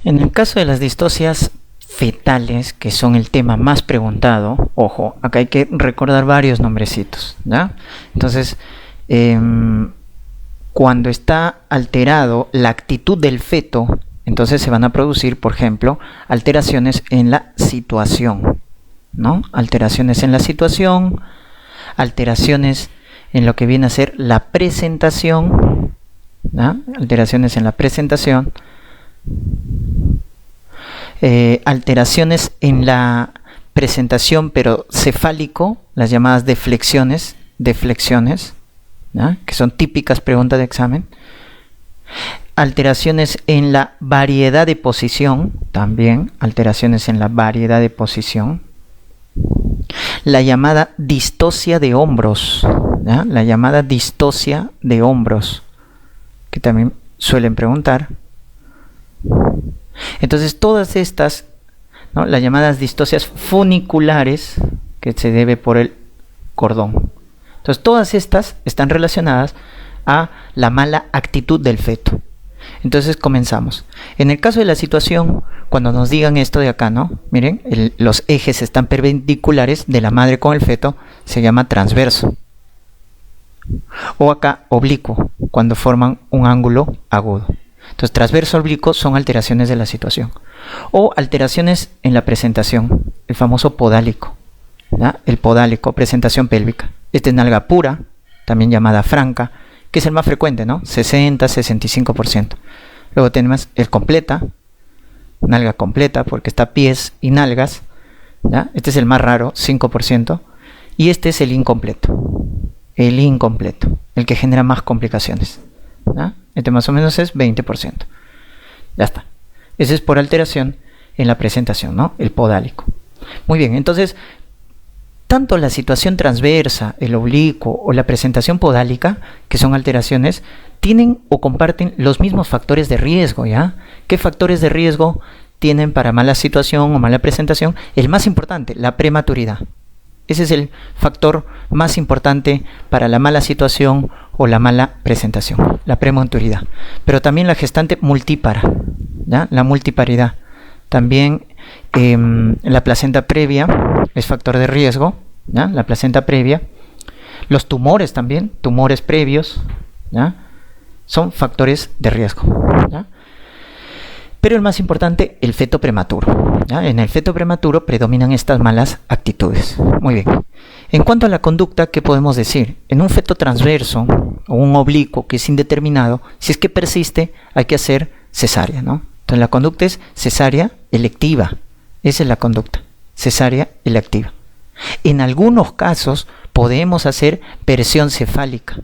En el caso de las distocias fetales, que son el tema más preguntado, ojo, acá hay que recordar varios nombrecitos, ¿ya? Entonces, cuando está alterado la actitud del feto, entonces se van a producir, por ejemplo, alteraciones en la situación, ¿no? Alteraciones en la situación, alteraciones en lo que viene a ser la presentación, ¿no? Alteraciones en la presentación, alteraciones en la presentación pero cefálico, las llamadas deflexiones, ¿no? Que son típicas preguntas de examen. Alteraciones en la variedad de posición, también alteraciones en la variedad de posición. La llamada distocia de hombros, ¿ya? La llamada distocia de hombros, que también suelen preguntar. Entonces todas estas, ¿no? Las llamadas distocias funiculares, que se debe por el cordón. Entonces todas estas están relacionadas a la mala actitud del feto. Entonces comenzamos. En el caso de la situación, cuando nos digan esto de acá, ¿no? Miren, los ejes están perpendiculares de la madre con el feto, se llama transverso. O acá oblicuo, cuando forman un ángulo agudo. Entonces transverso oblicuo son alteraciones de la situación. O alteraciones en la presentación, el famoso podálico, ¿ya? El podálico, presentación pélvica. Esta es nalga pura, también llamada franca, que es el más frecuente, ¿no? 60-65%. Luego tenemos el completa, nalga completa, porque está pies y nalgas, ¿ya? Este es el más raro, 5%. Y este es el incompleto, el que genera más complicaciones, ¿ya? Este más o menos es 20%. Ya está. Ese es por alteración en la presentación, ¿no? El podálico. Muy bien, entonces, tanto la situación transversa, el oblicuo o la presentación podálica, que son alteraciones, tienen o comparten los mismos factores de riesgo, ¿ya? ¿Qué factores de riesgo tienen para mala situación o mala presentación? El más importante, la prematuridad. Ese es el factor más importante para la mala situación o la mala presentación, la prematuridad. Pero también la gestante multípara, ¿ya? La multiparidad. También la placenta previa es factor de riesgo, ¿ya? La placenta previa. Los tumores también, tumores previos, ¿ya? Son factores de riesgo, ¿ya? Pero el más importante, el feto prematuro, ¿ya? En el feto prematuro predominan estas malas actitudes. Muy bien. En cuanto a la conducta, ¿qué podemos decir? En un feto transverso o un oblicuo que es indeterminado, si es que persiste, hay que hacer cesárea, ¿no? Entonces la conducta es cesárea electiva. Esa es la conducta, cesárea electiva. En algunos casos podemos hacer versión cefálica,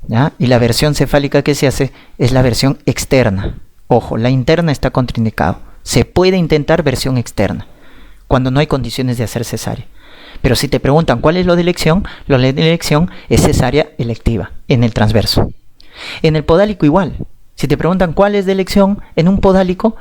¿ya? Y la versión cefálica que se hace es la versión externa. Ojo, la interna está contraindicado. Se puede intentar versión externa cuando no hay condiciones de hacer cesárea. Pero si te preguntan cuál es lo de elección es cesárea electiva en el transverso. En el podálico igual. Si te preguntan cuál es de elección en un podálico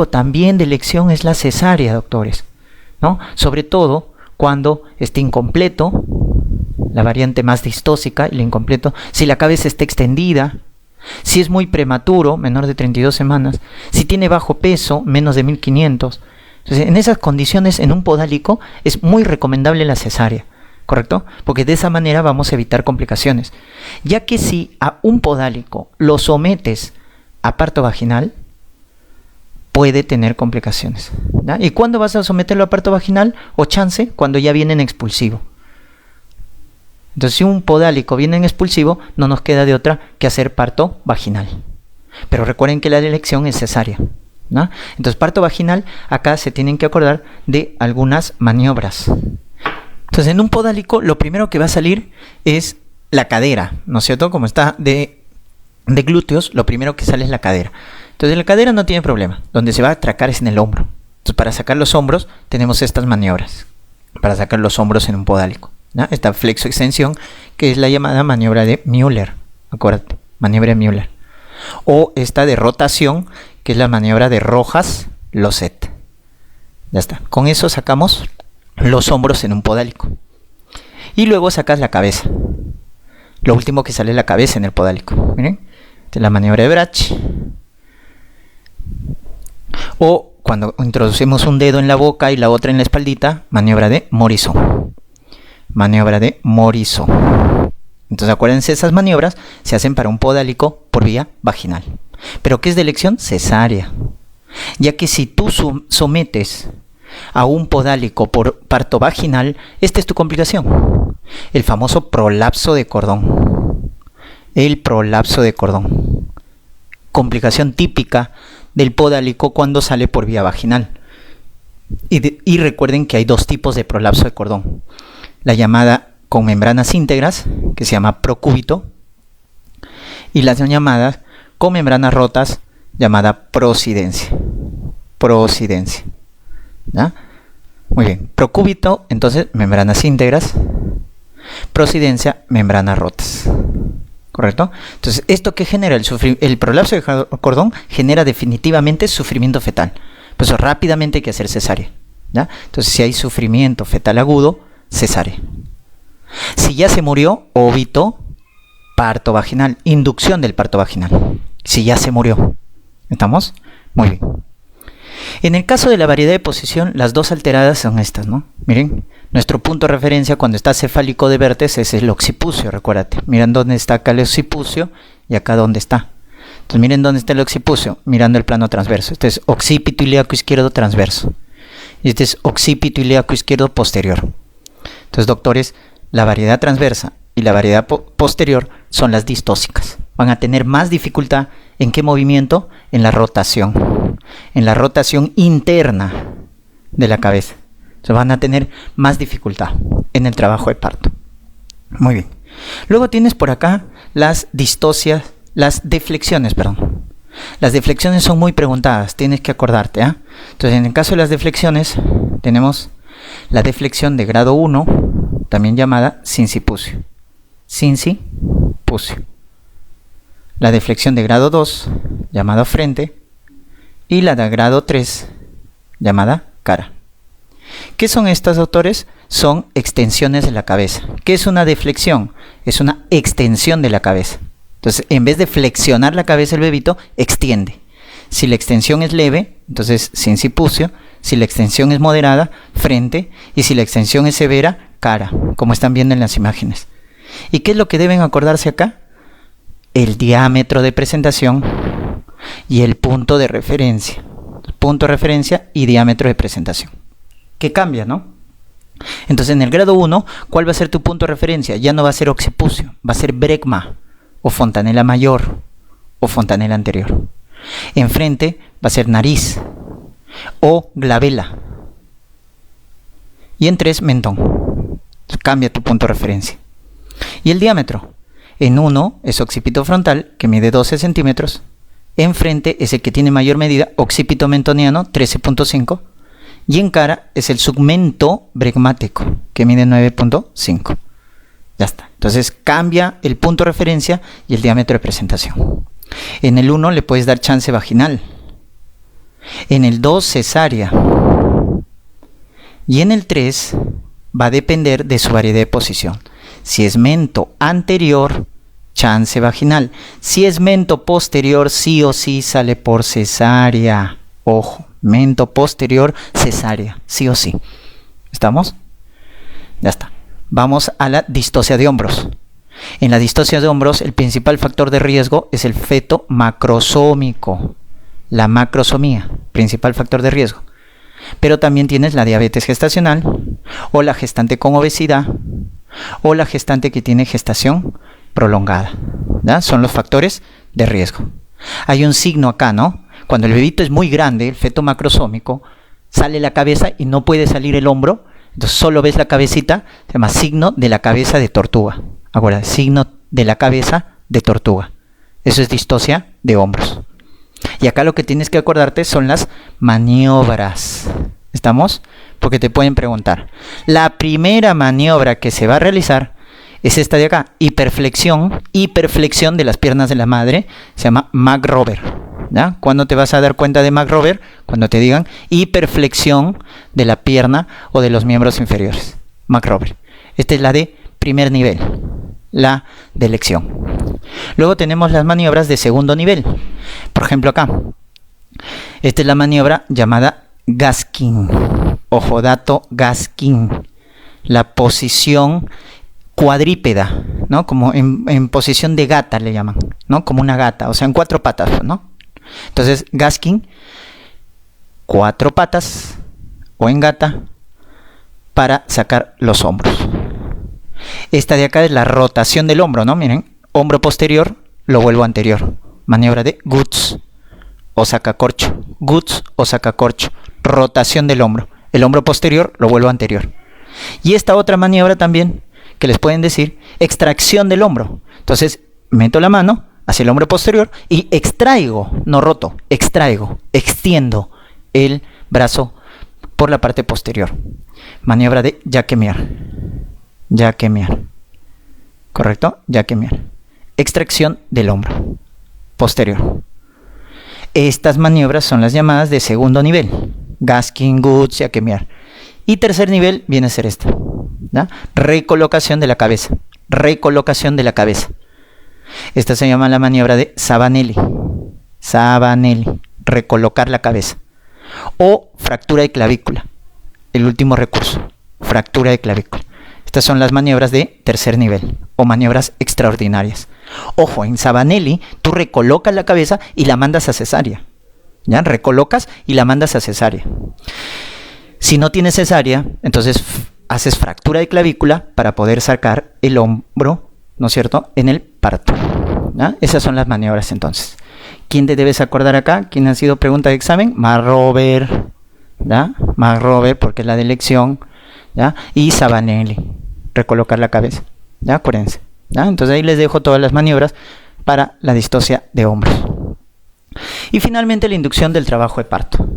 también de elección es la cesárea, doctores, ¿no? Sobre todo cuando esté incompleto, la variante más distóxica, el incompleto, si la cabeza está extendida, si es muy prematuro, menor de 32 semanas, si tiene bajo peso, menos de 1500. Entonces, en esas condiciones, en un podálico, es muy recomendable la cesárea, ¿correcto? Porque de esa manera vamos a evitar complicaciones. Ya que si a un podálico lo sometes a parto vaginal, puede tener complicaciones, ¿ya? ¿Y cuándo vas a someterlo a parto vaginal? O chance, cuando ya viene en expulsivo. Entonces, si un podálico viene en expulsivo, no nos queda de otra que hacer parto vaginal. Pero recuerden que la elección es cesárea, ¿no? Entonces, parto vaginal, acá se tienen que acordar de algunas maniobras. Entonces, en un podálico, lo primero que va a salir es la cadera, ¿no es cierto? Como está de glúteos, lo primero que sale es la cadera. Entonces, la cadera no tiene problema. Donde se va a atracar es en el hombro. Entonces, para sacar los hombros, tenemos estas maniobras. Para sacar los hombros en un podálico, ¿no? Esta flexo-extensión, que es la llamada maniobra de Müller. Acuérdate, maniobra de Müller. O esta de rotación, que es la maniobra de Rojas-Losset. Ya está. Con eso sacamos los hombros en un podálico. Y luego sacas la cabeza. Lo último que sale es la cabeza en el podálico. Miren, esta es la maniobra de Brach. O cuando introducimos un dedo en la boca y la otra en la espaldita, maniobra de Morisot. Maniobra de Morisot. Entonces acuérdense, esas maniobras se hacen para un podálico por vía vaginal. ¿Pero qué es de elección? Cesárea. Ya que si tú sometes a un podálico por parto vaginal, esta es tu complicación. El famoso prolapso de cordón. El prolapso de cordón. Complicación típica del podálico cuando sale por vía vaginal. Y recuerden que hay dos tipos de prolapso de cordón. La llamada con membranas íntegras, que se llama procúbito, y las llamadas con membranas rotas, llamada prosidencia. Prosidencia. ¿Ya? Muy bien. Procúbito, entonces, membranas íntegras. Prosidencia, membranas rotas. ¿Correcto? Entonces, ¿esto qué genera? El prolapso de cordón genera definitivamente sufrimiento fetal. Por eso rápidamente hay que hacer cesárea. ¿Ya? Entonces, si hay sufrimiento fetal agudo, cesárea. Si ya se murió, óbito, parto vaginal, inducción del parto vaginal. Si ya se murió. ¿Estamos? Muy bien. En el caso de la variedad de posición, las dos alteradas son estas, ¿no? Miren, nuestro punto de referencia cuando está cefálico de vértice es el occipucio, recuérdate. Miren dónde está acá el occipucio y acá dónde está. Entonces miren dónde está el occipucio, mirando el plano transverso. Este es occipito ilíaco izquierdo transverso. Y este es occipito ilíaco izquierdo posterior. Entonces, doctores, la variedad transversa y la variedad posterior son las distóxicas. Van a tener más dificultad ¿en qué movimiento? En la rotación. En la rotación interna de la cabeza. Entonces van a tener más dificultad en el trabajo de parto. Muy bien. Luego tienes por acá las distocias, las deflexiones, perdón. Las deflexiones son muy preguntadas, tienes que acordarte. Entonces, en el caso de las deflexiones, tenemos la deflexión de grado 1, también llamada sincipucio. Sincipucio. La deflexión de grado 2, llamada frente, y la de grado 3, llamada cara. ¿Qué son estas, doctores? Son extensiones de la cabeza. ¿Qué es una deflexión? Es una extensión de la cabeza. Entonces, en vez de flexionar la cabeza el bebito, extiende. Si la extensión es leve, entonces sincipucio. Si la extensión es moderada, frente. Y si la extensión es severa, cara, como están viendo en las imágenes. ¿Y qué es lo que deben acordarse acá? El diámetro de presentación y el punto de referencia. Punto de referencia y diámetro de presentación. ¿Qué cambia, no? Entonces, en el grado 1, ¿cuál va a ser tu punto de referencia? Ya no va a ser occipucio, va a ser brecma, o fontanela mayor, o fontanela anterior. Enfrente va a ser nariz, o glabela. Y en 3, mentón. Entonces, cambia tu punto de referencia. Y el diámetro. En 1 es occipito frontal, que mide 12 centímetros. Enfrente es el que tiene mayor medida, occipito mentoniano, 13.5. Y en cara es el segmento bregmático, que mide 9.5. Ya está. Entonces cambia el punto de referencia y el diámetro de presentación. En el 1 le puedes dar chance vaginal. En el 2 cesárea. Y en el 3 va a depender de su variedad de posición. Si es mento anterior, chance vaginal. Si es mento posterior, sí o sí sale por cesárea. Ojo. Mento posterior, cesárea, sí o sí. ¿Estamos? Ya está. Vamos a la distocia de hombros. En la distocia de hombros, el principal factor de riesgo es el feto macrosómico. La macrosomía, principal factor de riesgo. Pero también tienes la diabetes gestacional, o la gestante con obesidad, o la gestante que tiene gestación prolongada. ¿Ya? Son los factores de riesgo. Hay un signo acá, ¿no? Cuando el bebito es muy grande, el feto macrosómico, sale la cabeza y no puede salir el hombro, entonces solo ves la cabecita, se llama signo de la cabeza de tortuga. Ahora, signo de la cabeza de tortuga. Eso es distocia de hombros. Y acá lo que tienes que acordarte son las maniobras. ¿Estamos? Porque te pueden preguntar. La primera maniobra que se va a realizar es esta de acá, hiperflexión de las piernas de la madre, se llama McRober. ¿Ya? ¿Cuándo te vas a dar cuenta de McRober? Cuando te digan hiperflexión de la pierna o de los miembros inferiores. McRober. Esta es la de primer nivel, la de elección. Luego tenemos las maniobras de segundo nivel. Por ejemplo acá, Esta es la maniobra llamada Gaskin. Ojo, dato Gaskin. La posición cuadrípeda, ¿no? Como en posición de gata le llaman, ¿no? Como una gata, o sea, en 4 patas, ¿no? Entonces, Gaskin, 4 patas o en gata para sacar los hombros. Esta de acá es la rotación del hombro, ¿no? Miren, hombro posterior, lo vuelvo anterior. Maniobra de Guts o sacacorcho. Guts o sacacorcho. Rotación del hombro. El hombro posterior lo vuelvo anterior. Y esta otra maniobra también, que les pueden decir, extracción del hombro. Entonces, meto la mano hacia el hombro posterior y extraigo, no roto, extraigo, extiendo el brazo por la parte posterior. Maniobra de yaquemear. Yaquemear. ¿Correcto? Yaquemear. Extracción del hombro posterior. Estas maniobras son las llamadas de segundo nivel. Gaskin, Guts, yaquemear. Y tercer nivel viene a ser esta, ¿no? Recolocación de la cabeza. Recolocación de la cabeza. Esta se llama la maniobra de Sabanelli. Sabanelli. Recolocar la cabeza. O fractura de clavícula. El último recurso. Fractura de clavícula. Estas son las maniobras de tercer nivel. O maniobras extraordinarias. Ojo, en Sabanelli tú recolocas la cabeza y la mandas a cesárea. ¿Ya? Recolocas y la mandas a cesárea. Si no tienes cesárea, entonces haces fractura de clavícula para poder sacar el hombro, ¿no es cierto?, en el parto. ¿Ya? Esas son las maniobras entonces. ¿Quién te debes acordar acá? ¿Quién ha sido pregunta de examen? Marrover, ¿ya? Marrover, porque es la de elección, ¿ya? Y Sabanelli, recolocar la cabeza, ¿ya? Acuérdense, ¿ya? Entonces ahí les dejo todas las maniobras para la distocia de hombros. Y finalmente la inducción del trabajo de parto.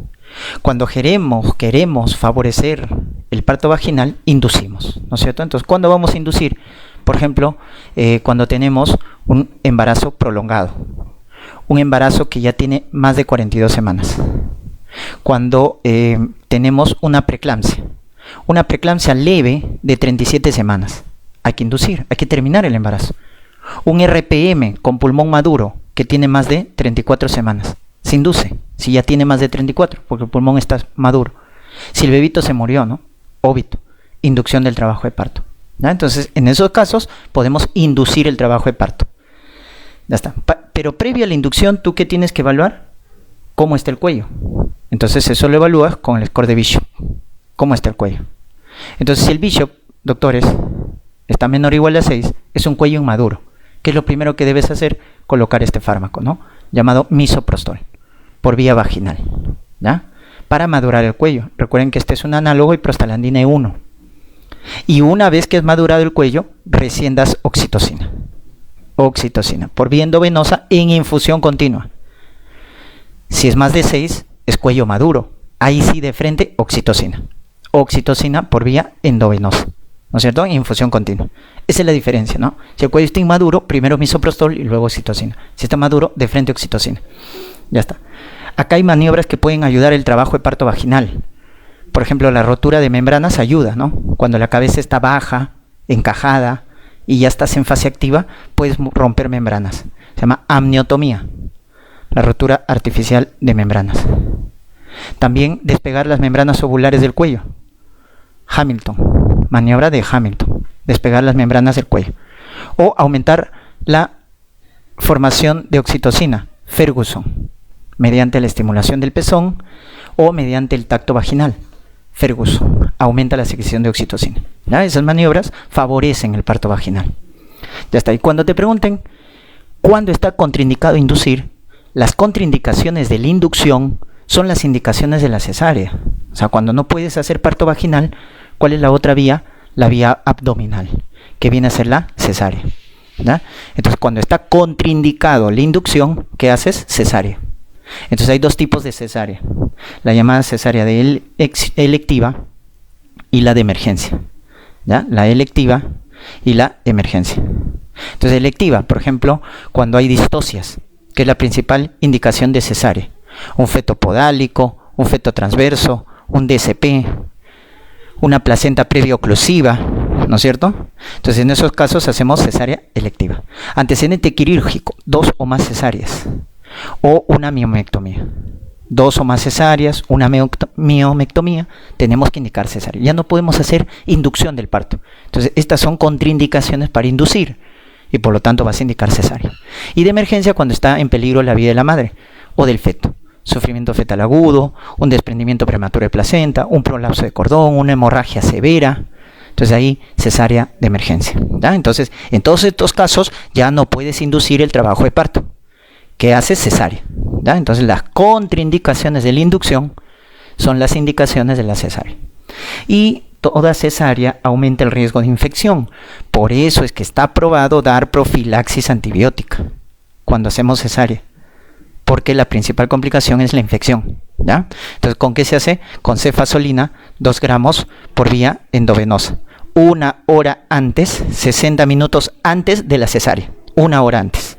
Cuando queremos favorecer el parto vaginal, inducimos, ¿no es cierto? Entonces, ¿cuándo vamos a inducir? Por ejemplo, cuando tenemos un embarazo prolongado, un embarazo que ya tiene más de 42 semanas, cuando tenemos una preeclampsia leve de 37 semanas, hay que inducir, hay que terminar el embarazo. Un RPM con pulmón maduro que tiene más de 34 semanas, se induce, si ya tiene más de 34, porque el pulmón está maduro. Si el bebito se murió, ¿no? Óbito, inducción del trabajo de parto. ¿Ya? Entonces, en esos casos podemos inducir el trabajo de parto. Ya está. Pero previo a la inducción, ¿tú qué tienes que evaluar? ¿Cómo está el cuello? Entonces, eso lo evalúas con el score de Bishop. ¿Cómo está el cuello? Entonces, si el Bishop, doctores, está menor o igual a 6, es un cuello inmaduro. ¿Qué es lo primero que debes hacer? Colocar este fármaco, ¿no? Llamado misoprostol, por vía vaginal, ¿ya? Para madurar el cuello. Recuerden que este es un análogo y prostaglandina E1. Y una vez que es madurado el cuello, recién das oxitocina. Oxitocina, por vía endovenosa en infusión continua. Si es más de 6, es cuello maduro. Ahí sí de frente, oxitocina. Oxitocina por vía endovenosa, ¿no es cierto? En infusión continua. Esa es la diferencia, ¿no? Si el cuello está inmaduro, primero misoprostol y luego oxitocina. Si está maduro, de frente oxitocina. Ya está. Acá hay maniobras que pueden ayudar el trabajo de parto vaginal. Por ejemplo, la rotura de membranas ayuda, ¿no? Cuando la cabeza está baja, encajada y ya estás en fase activa, puedes romper membranas. Se llama amniotomía, la rotura artificial de membranas. También despegar las membranas ovulares del cuello. Hamilton, maniobra de Hamilton, despegar las membranas del cuello. O aumentar la formación de oxitocina, Ferguson, mediante la estimulación del pezón o mediante el tacto vaginal. Ferguson, aumenta la secreción de oxitocina. ¿Ya? Esas maniobras favorecen el parto vaginal. Ya está. Y cuando te pregunten cuándo está contraindicado inducir, las contraindicaciones de la inducción son las indicaciones de la cesárea. O sea, cuando no puedes hacer parto vaginal, ¿cuál es la otra vía? La vía abdominal, que viene a ser la cesárea. ¿Ya? Entonces, cuando está contraindicado la inducción, ¿qué haces? Cesárea. Entonces hay dos tipos de cesárea, la llamada cesárea de electiva y la de emergencia, ¿ya? La electiva y la emergencia. Entonces electiva, por ejemplo, cuando hay distocias, que es la principal indicación de cesárea, un feto podálico, un feto transverso, un DSP, una placenta previa oclusiva, ¿no es cierto? Entonces en esos casos hacemos cesárea electiva. Antecedente quirúrgico, 2 o más cesáreas. O una miomectomía. 2 o más cesáreas, una miomectomía, tenemos que indicar cesárea. Ya no podemos hacer inducción del parto. Entonces, estas son contraindicaciones para inducir y por lo tanto vas a indicar cesárea. Y de emergencia cuando está en peligro la vida de la madre o del feto. Sufrimiento fetal agudo, un desprendimiento prematuro de placenta, un prolapso de cordón, una hemorragia severa. Entonces ahí cesárea de emergencia, ¿ya? Entonces, en todos estos casos ya no puedes inducir el trabajo de parto. ¿Qué haces? Cesárea, ¿ya? Entonces las contraindicaciones de la inducción son las indicaciones de la cesárea. Y toda cesárea aumenta el riesgo de infección. Por eso es que está aprobado dar profilaxis antibiótica cuando hacemos cesárea, porque la principal complicación es la infección, ¿ya? Entonces, ¿con qué se hace? Con cefazolina, 2 gramos por vía endovenosa. 1 hora antes, 60 minutos antes de la cesárea. 1 hora antes.